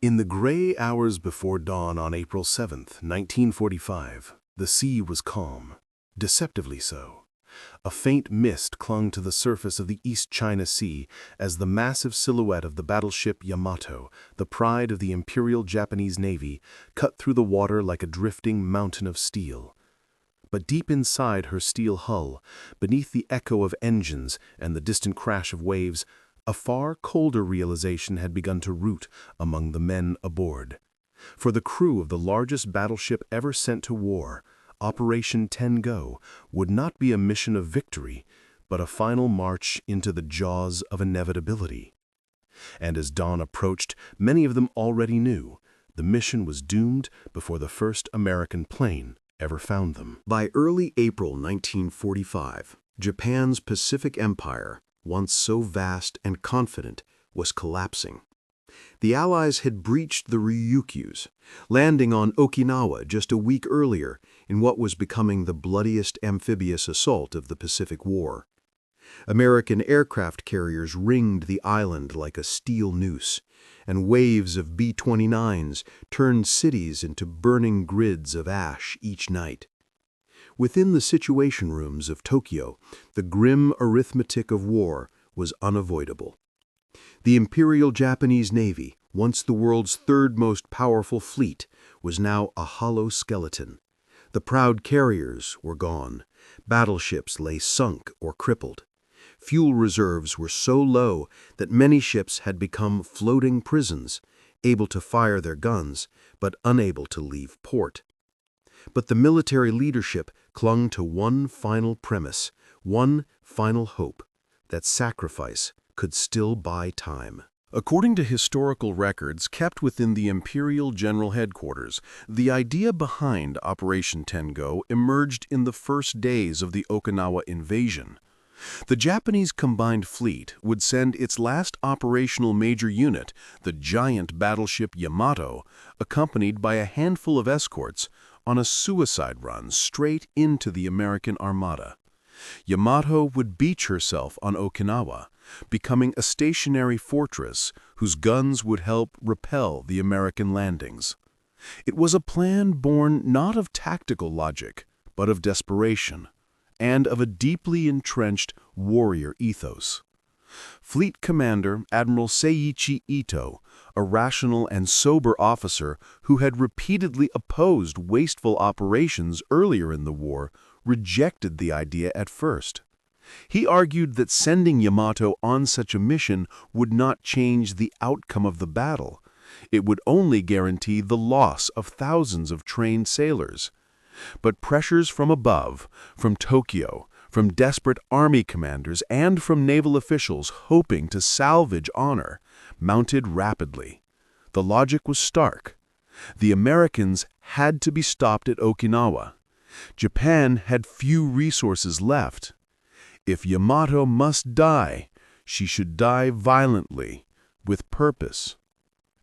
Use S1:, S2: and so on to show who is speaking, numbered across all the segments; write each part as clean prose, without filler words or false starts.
S1: In the gray hours before dawn on April 7th, 1945, the sea was calm, deceptively so. A faint mist clung to the surface of the East China Sea as the massive silhouette of the battleship Yamato, the pride of the Imperial Japanese Navy, cut through the water like a drifting mountain of steel. But deep inside her steel hull, beneath the echo of engines and the distant crash of waves, a far colder realization had begun to root among the men aboard. For the crew of the largest battleship ever sent to war, Operation Tengo would not be a mission of victory, but a final march into the jaws of inevitability. And as dawn approached, many of them already knew the mission was doomed before the first American plane ever found them.
S2: By early April 1945, Japan's Pacific Empire, once so vast and confident, was collapsing. The Allies had breached the Ryukyus, landing on Okinawa just a week earlier in what was becoming the bloodiest amphibious assault of the Pacific War. American aircraft carriers ringed the island like a steel noose, and waves of B-29s turned cities into burning grids of ash each night. Within the situation rooms of Tokyo, the grim arithmetic of war was unavoidable. The Imperial Japanese Navy, once the world's third most powerful fleet, was now a hollow skeleton. The proud carriers were gone. Battleships lay sunk or crippled. Fuel reserves were so low that many ships had become floating prisons, able to fire their guns, but unable to leave port. But the military leadership clung to one final premise, one final hope, that sacrifice could still buy time.
S1: According to historical records kept within the Imperial General Headquarters, the idea behind Operation Tengo emerged in the first days of the Okinawa invasion. The Japanese combined fleet would send its last operational major unit, the giant battleship Yamato, accompanied by a handful of escorts, on a suicide run straight into the American Armada. Yamato would beach herself on Okinawa, becoming a stationary fortress whose guns would help repel the American landings. It was a plan born not of tactical logic, but of desperation, and of a deeply entrenched warrior ethos. Fleet Commander Admiral Seiichi Ito, a rational and sober officer who had repeatedly opposed wasteful operations earlier in the war, rejected the idea at first. He argued that sending Yamato on such a mission would not change the outcome of the battle. It would only guarantee the loss of thousands of trained sailors. But pressures from above, from Tokyo, from desperate army commanders, and from naval officials hoping to salvage honor, mounted rapidly. The logic was stark. The Americans had to be stopped at Okinawa. Japan had few resources left. If Yamato must die, she should die violently, with purpose.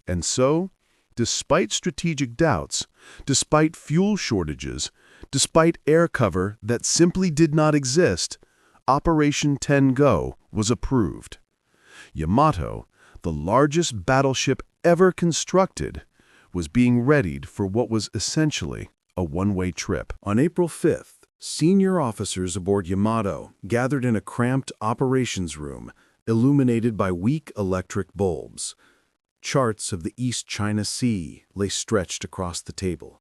S1: And so, despite strategic doubts, despite fuel shortages, despite air cover that simply did not exist, Operation Tengo was approved. Yamato, the largest battleship ever constructed, was being readied for what was essentially a one-way trip.
S2: On April 5th, senior officers aboard Yamato gathered in a cramped operations room illuminated by weak electric bulbs. Charts of the East China Sea lay stretched across the table.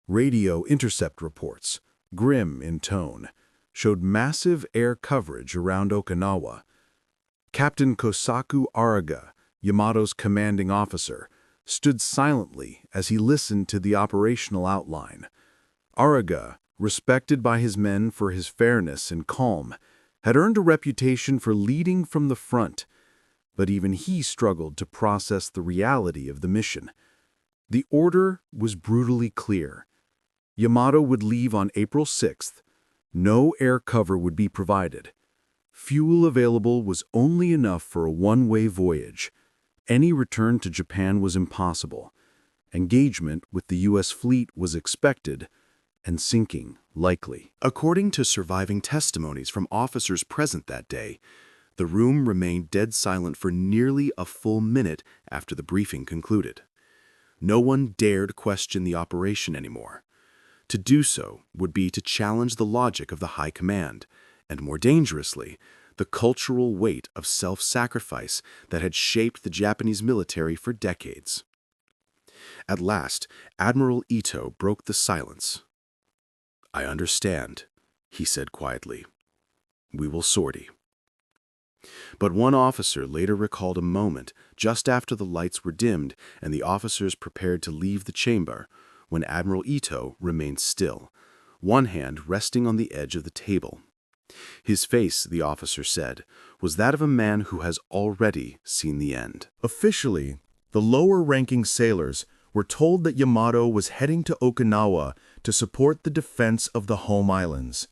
S2: Radio intercept reports, grim in tone, showed massive air coverage around Okinawa. Captain Kosaku Araga, Yamato's commanding officer, stood silently as he listened to the operational outline. Araga, respected by his men for his fairness and calm, had earned a reputation for leading from the front, but even he struggled to process the reality of the mission. The order was brutally clear. Yamato would leave on April 6th. No air cover would be provided. Fuel available was only enough for a one-way voyage. Any return to Japan was impossible. Engagement with the U.S. fleet was expected, and sinking likely. According to surviving testimonies from officers present that day, the room remained dead silent for nearly a full minute after the briefing concluded. No one dared question the operation anymore. To do so would be to challenge the logic of the high command, and more dangerously, the cultural weight of self-sacrifice that had shaped the Japanese military for decades. At last, Admiral Ito broke the silence. "I understand," he said quietly. "We will sortie." But one officer later recalled a moment just after the lights were dimmed and the officers prepared to leave the chamber, when Admiral Ito remained still, one hand resting on the edge of the table. His face, the officer said, was that of a man who has already seen the end.
S1: Officially, the lower-ranking sailors were told that Yamato was heading to Okinawa to support the defense of the home islands.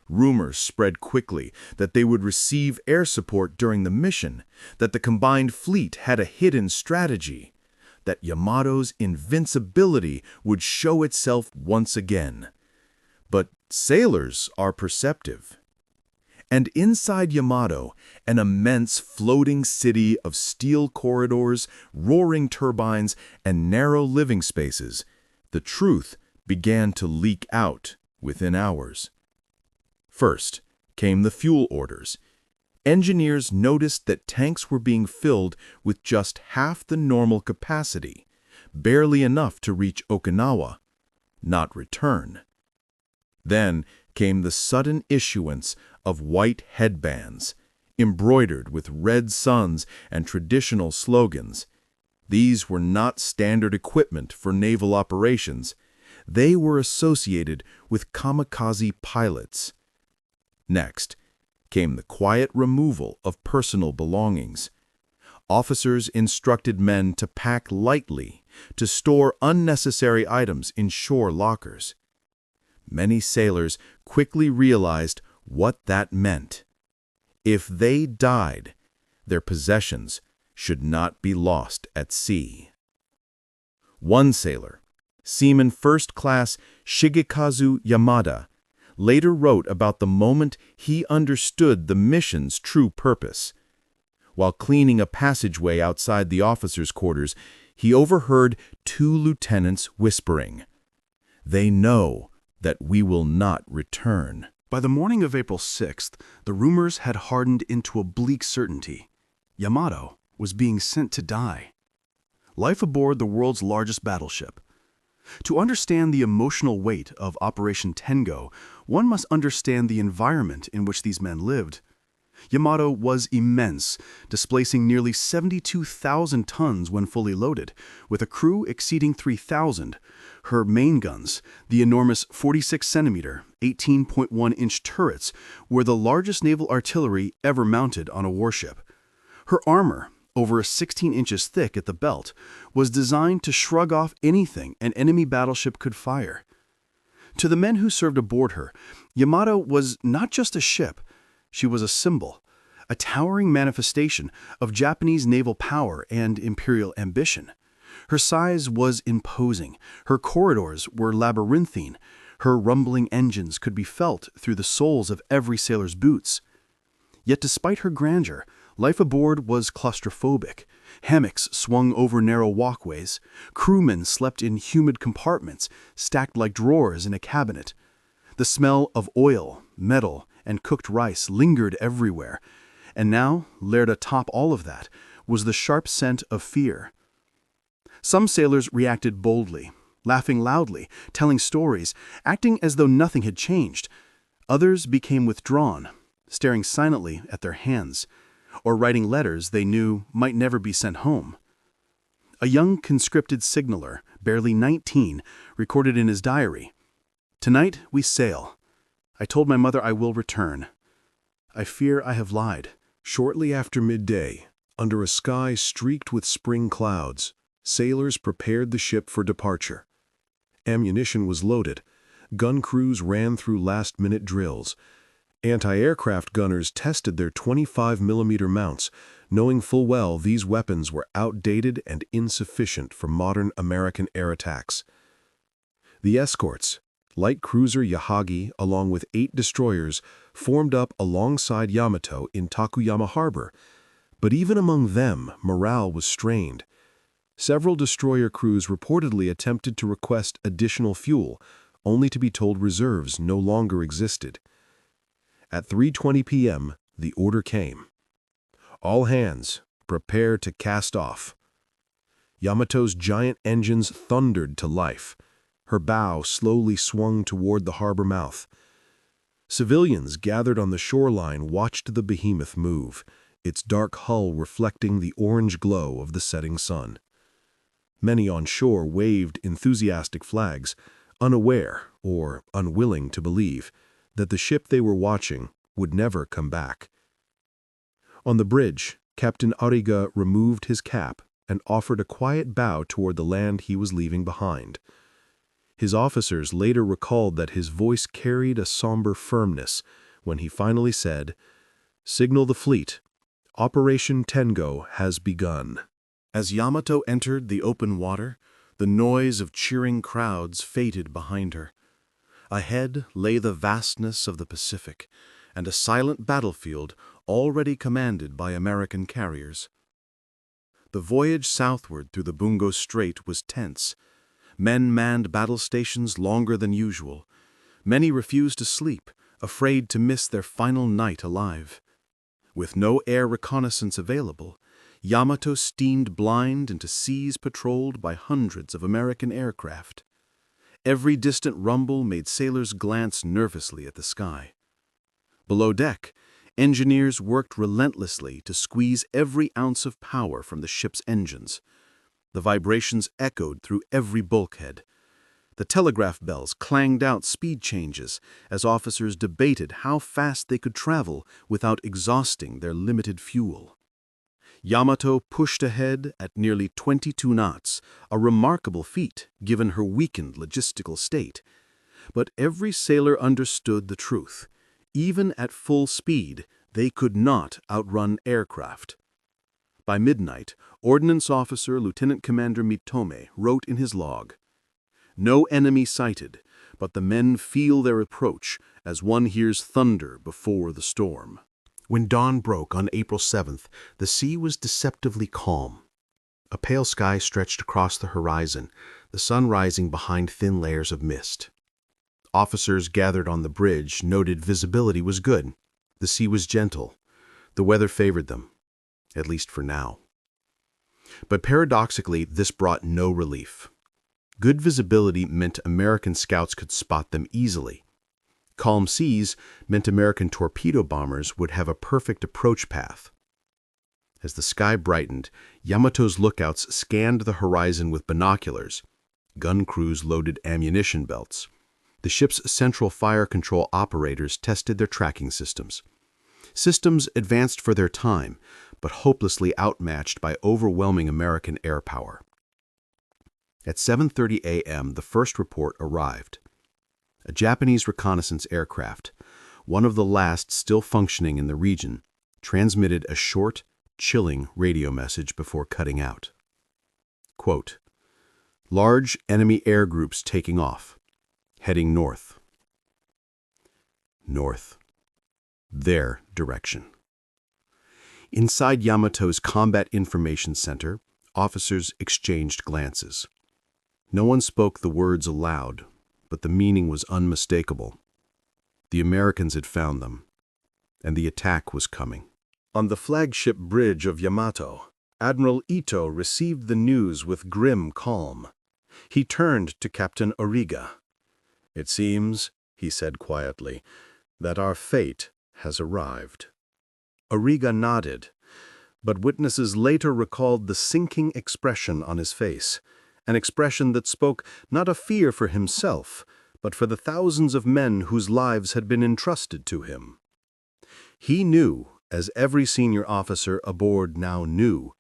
S1: Rumors spread quickly that they would receive air support during the mission, that the combined fleet had a hidden strategy, that Yamato's invincibility would show itself once again. But sailors are perceptive. And inside Yamato, an immense floating city of steel corridors, roaring turbines, and narrow living spaces, the truth began to leak out within hours. First came the fuel orders. Engineers noticed that tanks were being filled with just half the normal capacity, barely enough to reach Okinawa, not return. Then came the sudden issuance of white headbands, embroidered with red suns and traditional slogans. These were not standard equipment for naval operations. They were associated with kamikaze pilots. Next came the quiet removal of personal belongings. Officers instructed men to pack lightly, to store unnecessary items in shore lockers. Many sailors quickly realized what that meant. If they died, their possessions should not be lost at sea. One sailor, Seaman First Class Shigekazu Yamada, later wrote about the moment he understood the mission's true purpose. While cleaning a passageway outside the officers' quarters, he overheard two lieutenants whispering, "They know that we will not return."
S2: By the morning of April 6th, the rumors had hardened into a bleak certainty. Yamato was being sent to die. Life aboard the world's largest battleship. To understand the emotional weight of Operation Tengo, one must understand the environment in which these men lived. Yamato was immense, displacing nearly 72,000 tons when fully loaded, with a crew exceeding 3,000. Her main guns, the enormous 46-centimeter, 18.1-inch turrets, were the largest naval artillery ever mounted on a warship. Her armor, over 16 inches thick at the belt, was designed to shrug off anything an enemy battleship could fire. To the men who served aboard her, Yamato was not just a ship, she was a symbol, a towering manifestation of Japanese naval power and imperial ambition. Her size was imposing, her corridors were labyrinthine, her rumbling engines could be felt through the soles of every sailor's boots. Yet despite her grandeur, life aboard was claustrophobic. Hammocks swung over narrow walkways. Crewmen slept in humid compartments, stacked like drawers in a cabinet. The smell of oil, metal, and cooked rice lingered everywhere. And now, layered atop all of that, was the sharp scent of fear. Some sailors reacted boldly, laughing loudly, telling stories, acting as though nothing had changed. Others became withdrawn, staring silently at their hands, or writing letters they knew might never be sent home. A young conscripted signaler, barely 19, recorded in his diary, "Tonight we sail. I told my mother I will return. I fear I have lied."
S1: Shortly after midday, under a sky streaked with spring clouds, sailors prepared the ship for departure. Ammunition was loaded. Gun crews ran through last-minute drills. Anti-aircraft gunners tested their 25mm mounts, knowing full well these weapons were outdated and insufficient for modern American air attacks. The escorts, light cruiser Yahagi along with 8 destroyers, formed up alongside Yamato in Tokuyama harbor, but even among them morale was strained. Several destroyer crews reportedly attempted to request additional fuel, only to be told reserves no longer existed. At 3:20 p.m., the order came. All hands, prepare to cast off. Yamato's giant engines thundered to life. Her bow slowly swung toward the harbor mouth. Civilians gathered on the shoreline watched the behemoth move, its dark hull reflecting the orange glow of the setting sun. Many on shore waved enthusiastic flags, unaware or unwilling to believe that the ship they were watching would never come back. On the bridge, Captain Ariga removed his cap and offered a quiet bow toward the land he was leaving behind. His officers later recalled that his voice carried a somber firmness when he finally said, "Signal the fleet. Operation Tengo has begun." As Yamato entered the open water, the noise of cheering crowds faded behind her. Ahead lay the vastness of the Pacific and a silent battlefield already commanded by American carriers. The voyage southward through the Bungo Strait was tense. Men manned battle stations longer than usual. Many refused to sleep, afraid to miss their final night alive. With no air reconnaissance available, Yamato steamed blind into seas patrolled by hundreds of American aircraft. Every distant rumble made sailors glance nervously at the sky. Below deck, engineers worked relentlessly to squeeze every ounce of power from the ship's engines. The vibrations echoed through every bulkhead. The telegraph bells clanged out speed changes as officers debated how fast they could travel without exhausting their limited fuel. Yamato pushed ahead at nearly 22 knots, a remarkable feat given her weakened logistical state. But every sailor understood the truth. Even at full speed, they could not outrun aircraft. By midnight, Ordnance Officer Lieutenant Commander Mitome wrote in his log, "No enemy sighted, but the men feel their approach as one hears thunder before the storm." When dawn broke on April 7th, the sea was deceptively calm. A pale sky stretched across the horizon, the sun rising behind thin layers of mist. Officers gathered on the bridge noted visibility was good. The sea was gentle. The weather favored them, at least for now. But paradoxically, this brought no relief. Good visibility meant American scouts could spot them easily. Calm seas meant American torpedo bombers would have a perfect approach path. As the sky brightened, Yamato's lookouts scanned the horizon with binoculars. Gun crews loaded ammunition belts. The ship's central fire control operators tested their tracking systems. Systems advanced for their time, but hopelessly outmatched by overwhelming American air power. At 7:30 a.m., the first report arrived. A Japanese reconnaissance aircraft, one of the last still functioning in the region, transmitted a short, chilling radio message before cutting out. Quote, "Large enemy air groups taking off, heading north." North. Their direction. Inside Yamato's Combat Information Center, officers exchanged glances. No one spoke the words aloud, but the meaning was unmistakable. The Americans had found them, and the attack was coming. On the flagship bridge of Yamato, Admiral Ito received the news with grim calm. He turned to Captain Origa. "It seems," he said quietly, "that our fate has arrived." Origa nodded, but witnesses later recalled the sinking expression on his face, an expression that spoke not of fear for himself, but for the thousands of men whose lives had been entrusted to him. He knew, as every senior officer aboard now knew,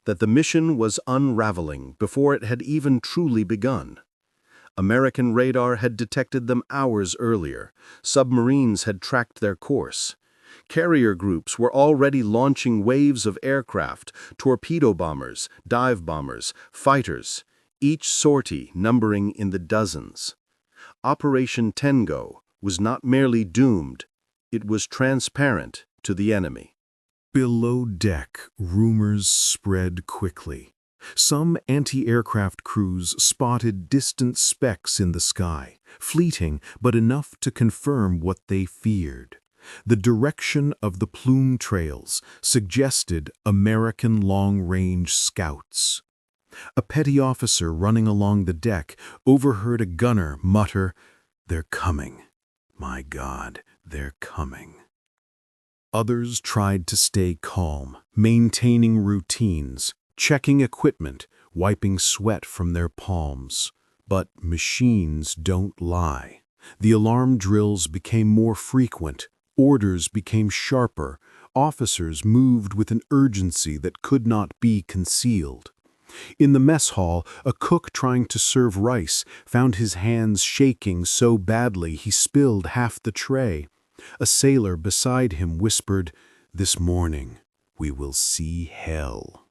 S1: that the mission was unraveling before it had even truly begun. American radar had detected them hours earlier. Submarines had tracked their course. Carrier groups were already launching waves of aircraft, torpedo bombers, dive bombers, fighters, each sortie numbering in the dozens. Operation Tengo was not merely doomed, it was transparent to the enemy. Below deck, rumors spread quickly.
S2: Some anti-aircraft crews spotted distant specks in the sky, fleeting but enough to confirm what they feared. The direction of the plume trails suggested American long-range scouts. A petty officer running along the deck overheard a gunner mutter, "They're coming. My God, they're coming." Others tried to stay calm, maintaining routines, checking equipment, wiping sweat from their palms. But machines don't lie. The alarm drills became more frequent, orders became sharper, officers moved with an urgency that could not be concealed. In the mess hall, a cook trying to serve rice found his hands shaking so badly he spilled half the tray. A sailor beside him whispered, "This morning we will see hell."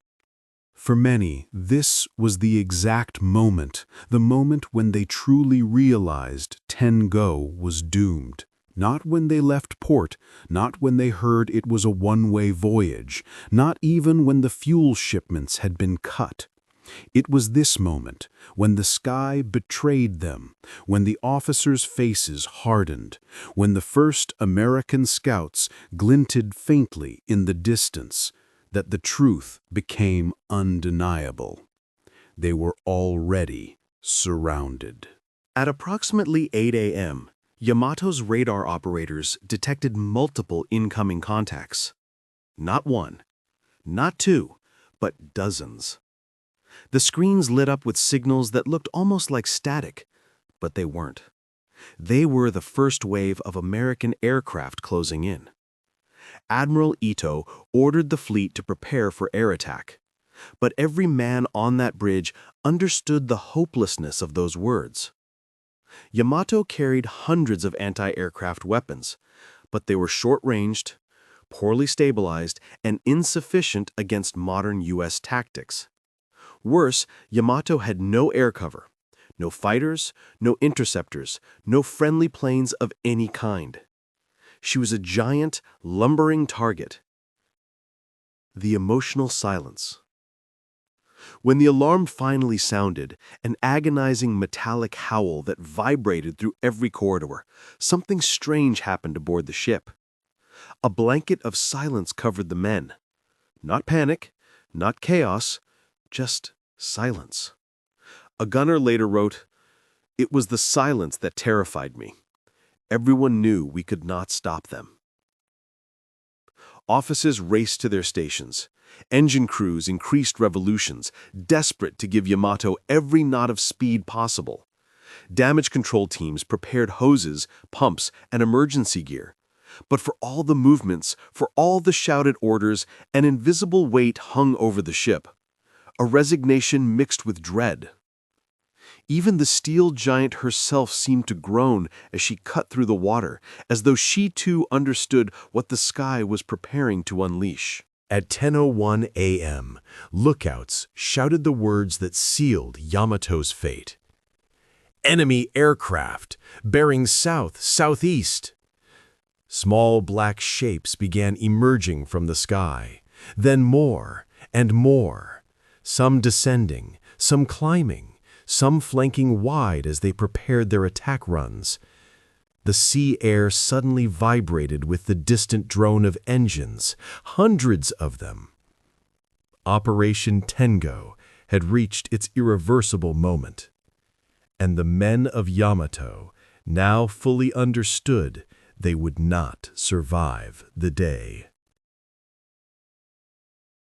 S2: For many, this was the exact moment, the moment when they truly realized Tengo was doomed. Not when they left port, not when they heard it was a one-way voyage, not even when the fuel shipments had been cut. It was this moment, when the sky betrayed them, when the officers' faces hardened, when the first American scouts glinted faintly in the distance, that the truth became undeniable. They were already surrounded.
S1: At approximately 8 a.m., Yamato's radar operators detected multiple incoming contacts. Not one, not two, but dozens. The screens lit up with signals that looked almost like static, but they weren't. They were the first wave of American aircraft closing in. Admiral Ito ordered the fleet to prepare for air attack, but every man on that bridge understood the hopelessness of those words. Yamato carried hundreds of anti-aircraft weapons, but they were short-ranged, poorly stabilized, and insufficient against modern U.S. tactics. Worse, Yamato had no air cover, no fighters, no interceptors, no friendly planes of any kind. She was a giant, lumbering target. The emotional silence. When the alarm finally sounded, an agonizing metallic howl that vibrated through every corridor, something strange happened aboard the ship. A blanket of silence covered the men. Not panic, not chaos, just silence. A gunner later wrote, "It was the silence that terrified me. Everyone knew we could not stop them." Officers raced to their stations. Engine crews increased revolutions, desperate to give Yamato every knot of speed possible. Damage control teams prepared hoses, pumps, and emergency gear. But for all the movements, for all the shouted orders, an invisible weight hung over the ship. A resignation mixed with dread. Even the steel giant herself seemed to groan as she cut through the water, as though she too understood what the sky was preparing to unleash.
S2: At 10:01 a.m., lookouts shouted the words that sealed Yamato's fate. "Enemy aircraft, bearing south-southeast." Small black shapes began emerging from the sky, then more and more, some descending, some climbing, some flanking wide as they prepared their attack runs. The sea air suddenly vibrated with the distant drone of engines, hundreds of them. Operation Tengo had reached its irreversible moment, and the men of Yamato now fully understood they would not survive the day.